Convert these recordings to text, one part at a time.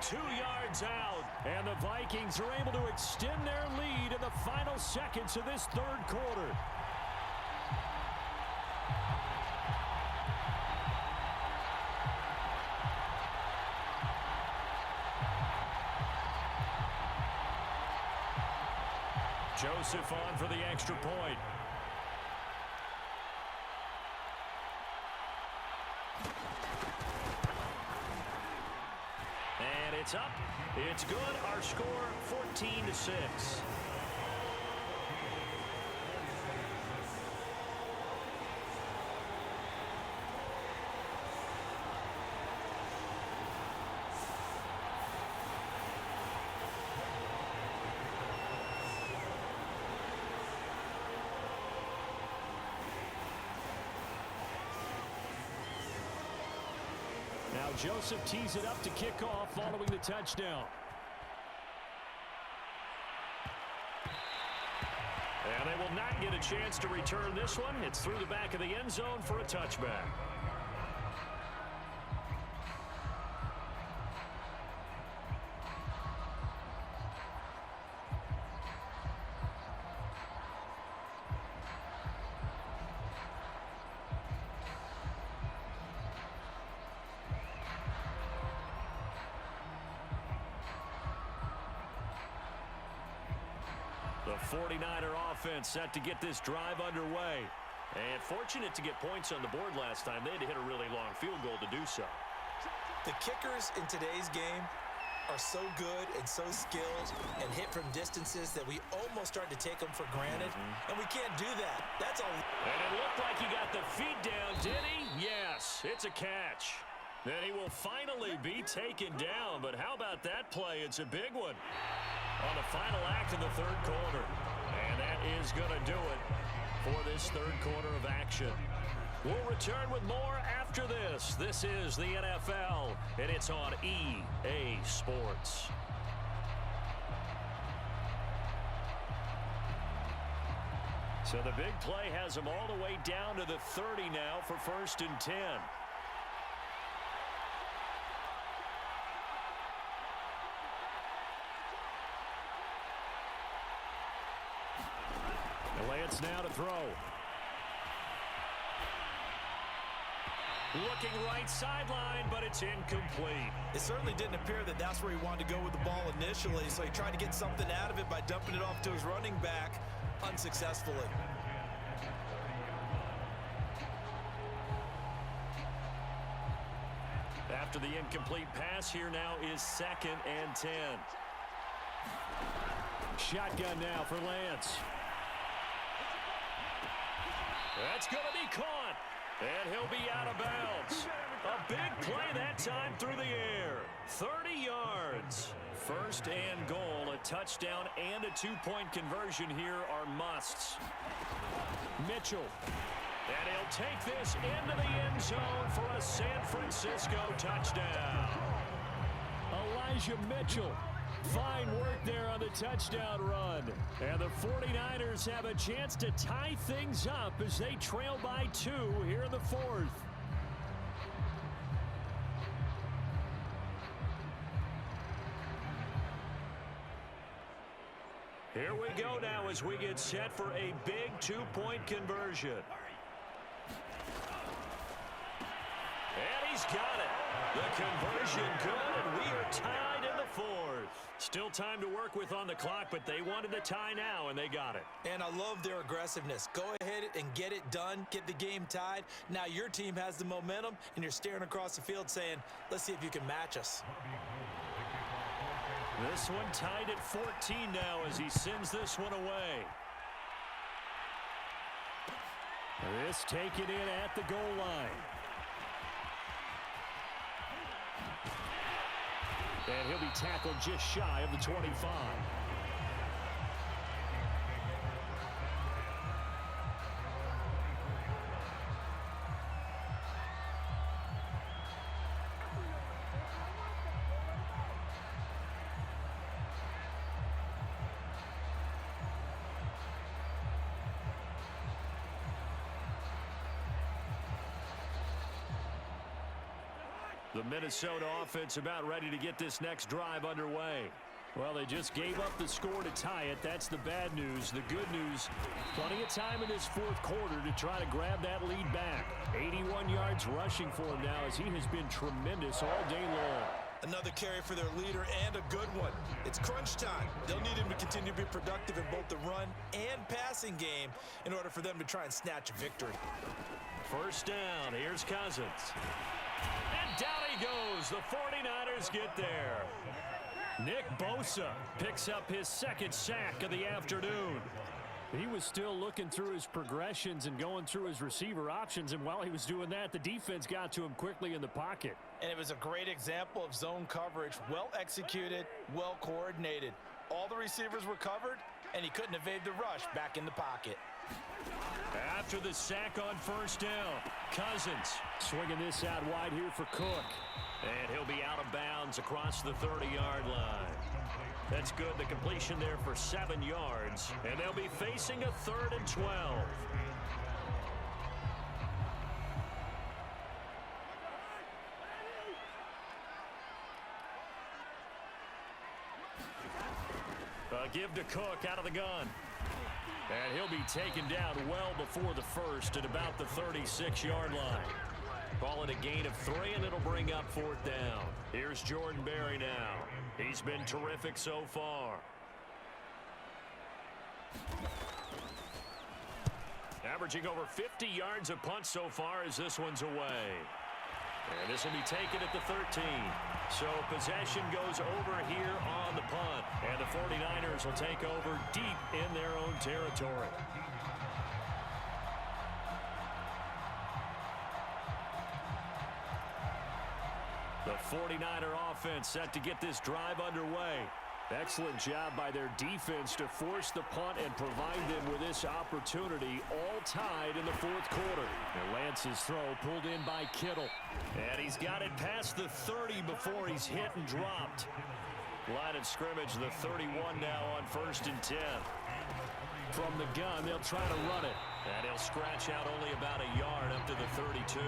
2 yards out. And the Vikings are able to extend their lead in the final seconds of this third quarter. Joseph on for the extra point. And it's up. It's good. Our score 14-6. Now Joseph tees it up to kick off following the touchdown. And they will not get a chance to return this one. It's through the back of the end zone for a touchback. The 49er offense set to get this drive underway. And fortunate to get points on the board last time. They had to hit a really long field goal to do so. The kickers in today's game are so good and so skilled and hit from distances that we almost start to take them for granted. And we can't do that. That's all. And it looked like he got the feet down, did he? Yes, it's a catch. Then he will finally be taken down. But how about that play? It's a big one on the final act of the third quarter. And that is going to do it for this third quarter of action. We'll return with more after this. This is the NFL, and it's on EA Sports. So the big play has them all the way down to the 30 now for 1st and 10. Lance now to throw. Looking right sideline, but it's incomplete. It certainly didn't appear that that's where he wanted to go with the ball initially, so he tried to get something out of it by dumping it off to his running back unsuccessfully. After the incomplete pass, here now is 2nd and 10. Shotgun now for Lance. That's going to be caught, and he'll be out of bounds. A big play that time through the air. 30 yards. 1st and goal. A touchdown and a 2-point conversion here are musts. Mitchell. And he'll take this into the end zone for a San Francisco touchdown. Elijah Mitchell. Fine work there on the touchdown run. And the 49ers have a chance to tie things up as they trail by 2 here in the 4th. Here we go now as we get set for a big 2-point conversion. And he's got it. The conversion good, and we are tied in the 4th. Still time to work with on the clock, but they wanted the tie now, and they got it. And I love their aggressiveness. Go ahead and get it done. Get the game tied. Now your team has the momentum, and you're staring across the field saying, let's see if you can match us. This one tied at 14 now as he sends this one away. This taken in at the goal line. And he'll be tackled just shy of the 25. The Minnesota offense about ready to get this next drive underway. Well, they just gave up the score to tie it. That's the bad news. The good news, plenty of time in this fourth quarter to try to grab that lead back. 81 yards rushing for him now as he has been tremendous all day long. Another carry for their leader and a good one. It's crunch time. They'll need him to continue to be productive in both the run and passing game in order for them to try and snatch a victory. First down. Here's Cousins. And down he goes. The 49ers get there. Nick Bosa picks up his second sack of the afternoon. He was still looking through his progressions and going through his receiver options, and while he was doing that, the defense got to him quickly in the pocket. And it was a great example of zone coverage. Well executed, well coordinated. All the receivers were covered, and he couldn't evade the rush back in the pocket. After the sack on first down, Cousins swinging this out wide here for Cook. And he'll be out of bounds across the 30-yard line. That's good. The completion there for 7 yards. And they'll be facing a 3rd and 12. A give to Cook out of the gun. And he'll be taken down well before the first at about the 36-yard line. Call it a gain of 3, and it'll bring up 4th down. Here's Jordan Berry now. He's been terrific so far. Averaging over 50 yards a punt so far as this one's away. And this will be taken at the 13. So possession goes over here on the punt. And the 49ers will take over deep in their own territory. The 49er offense set to get this drive underway. Excellent job by their defense to force the punt and provide them with this opportunity, all tied in the fourth quarter. And Lance's throw pulled in by Kittle. And he's got it past the 30 before he's hit and dropped. Line of scrimmage, the 31 now on 1st and 10. From the gun, they'll try to run it. And he'll scratch out only about a yard up to the 32.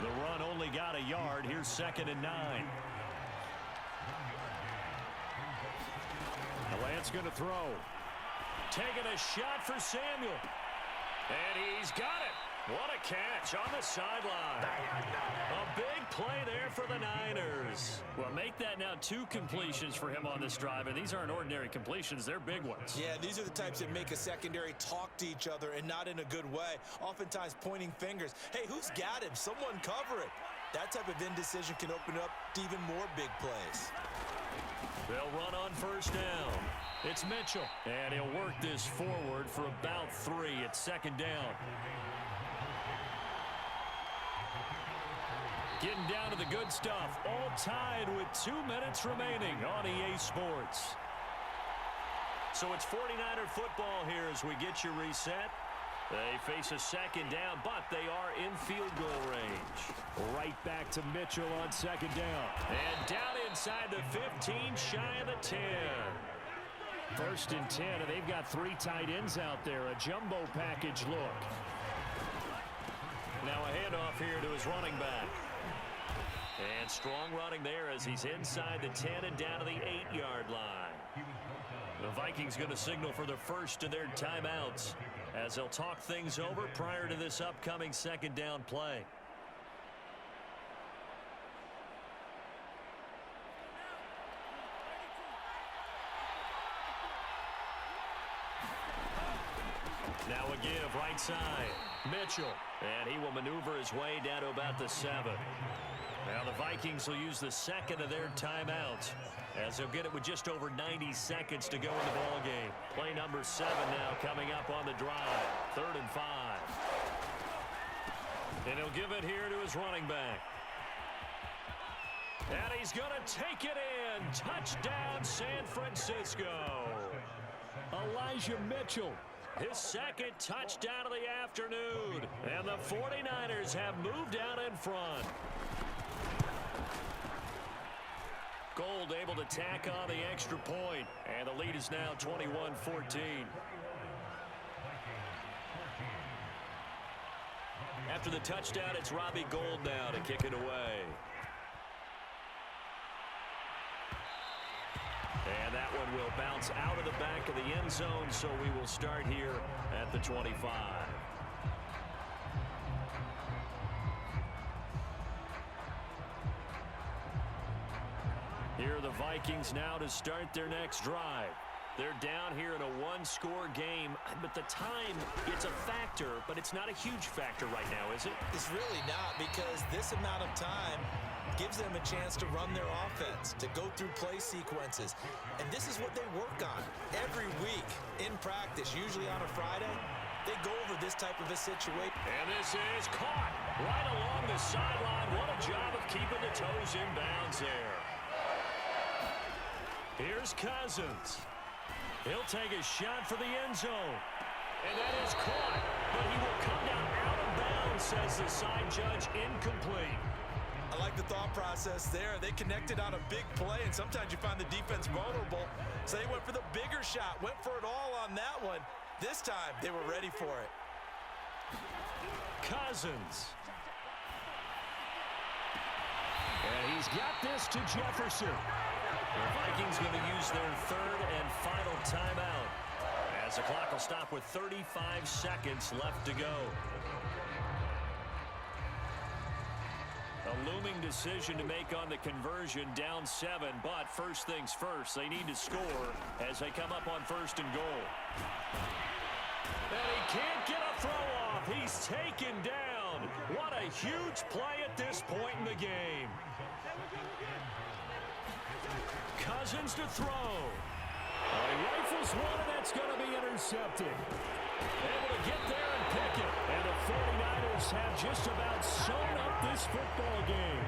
The run only got a yard. Here's 2nd and 9. Lance going to throw. Taking a shot for Samuel. And he's got it. What a catch on the sideline. A big play there for the Niners. Well, make that now 2 completions for him on this drive, and these aren't ordinary completions. They're big ones. Yeah, these are the types that make a secondary talk to each other and not in a good way. Oftentimes pointing fingers. Hey, who's got him? Someone cover it. That type of indecision can open up to even more big plays. They'll run on first down. It's Mitchell, and he'll work this forward for about 3 at 2nd down. Getting down to the good stuff. All tied with 2 minutes remaining on EA Sports. So it's 49er football here as we get you reset. They face a 2nd down, but they are in field goal range. Right back to Mitchell on 2nd down. And down inside the 15, shy of the 10. 1st and 10, and they've got 3 tight ends out there. A jumbo package look. Now a handoff here to his running back. And strong running there as he's inside the 10 and down to the 8-yard line. The Vikings going to signal for the first of their timeouts as they'll talk things over prior to this upcoming 2nd down play. Now a give right side. Mitchell. And he will maneuver his way down to about the 7. Now the Vikings will use the 2nd of their timeouts as they'll get it with just over 90 seconds to go in the ball game. Play number 7 now coming up on the drive. 3rd and 5. And he'll give it here to his running back. And he's going to take it in. Touchdown, San Francisco. Elijah Mitchell. His 2nd touchdown of the afternoon. And the 49ers have moved out in front. Gold able to tack on the extra point. And the lead is now 21-14. After the touchdown, it's Robbie Gould now to kick it away. And that one will bounce out of the back of the end zone, so we will start here at the 25. Here are the Vikings now to start their next drive. They're down here in a one-score game, but the time, it's a factor, but it's not a huge factor right now, is it? It's really not, because this amount of time gives them a chance to run their offense, to go through play sequences. And this is what they work on every week in practice, usually on a Friday. They go over this type of a situation. And this is caught right along the sideline. What a job of keeping the toes in bounds there. Here's Cousins. He'll take a shot for the end zone. And that is caught, but he will come down out of bounds, says the side judge, incomplete. I like the thought process there. They connected on a big play, and sometimes you find the defense vulnerable. So they went for the bigger shot, went for it all on that one. This time, they were ready for it. Cousins. And he's got this to Jefferson. The Vikings going to use their third and final timeout, as the clock will stop with 35 seconds left to go. A looming decision to make on the conversion, down 7, but first things first, they need to score as they come up on first and goal. And he can't get a throw off. He's taken down. What a huge play at this point in the game. Cousins to throw. He rifles one, and that's going to be intercepted. Able to get there and pick it. And the 49ers have just about sewn up this football game.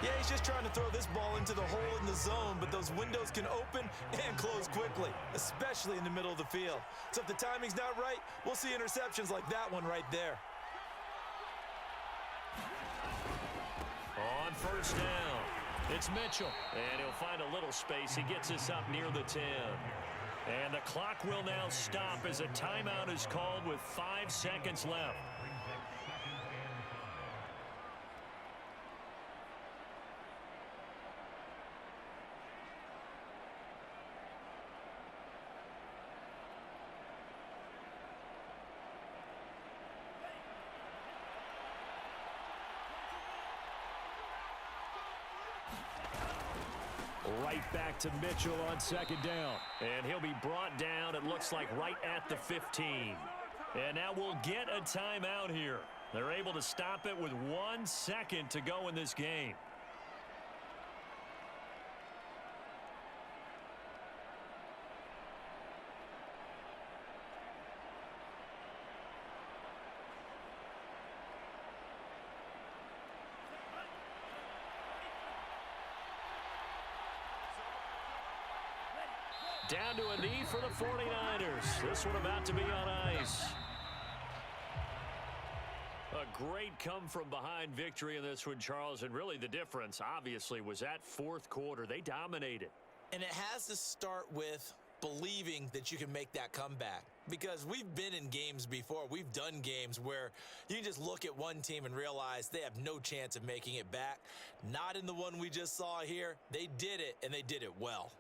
Yeah, he's just trying to throw this ball into the hole in the zone, but those windows can open and close quickly, especially in the middle of the field. So if the timing's not right, we'll see interceptions like that one right there. On first down, it's Mitchell. And he'll find a little space. He gets us up near the 10. And the clock will now stop as a timeout is called with 5 seconds left. Right back to Mitchell on second down. And he'll be brought down, it looks like, right at the 15. And now we'll get a timeout here. They're able to stop it with 1 second to go in this game. Down to a knee for the 49ers. This one about to be on ice. A great come-from-behind victory in this one, Charles. And really the difference, obviously, was that fourth quarter. They dominated. And it has to start with believing that you can make that comeback. Because we've been in games before. We've done games where you can just look at one team and realize they have no chance of making it back. Not in the one we just saw here. They did it, and they did it well.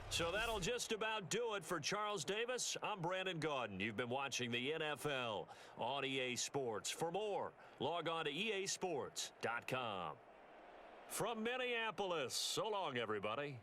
So that'll just about do it for Charles Davis. I'm Brandon Gaudin. You've been watching the NFL on EA Sports. For more, log on to easports.com. From Minneapolis, so long, everybody.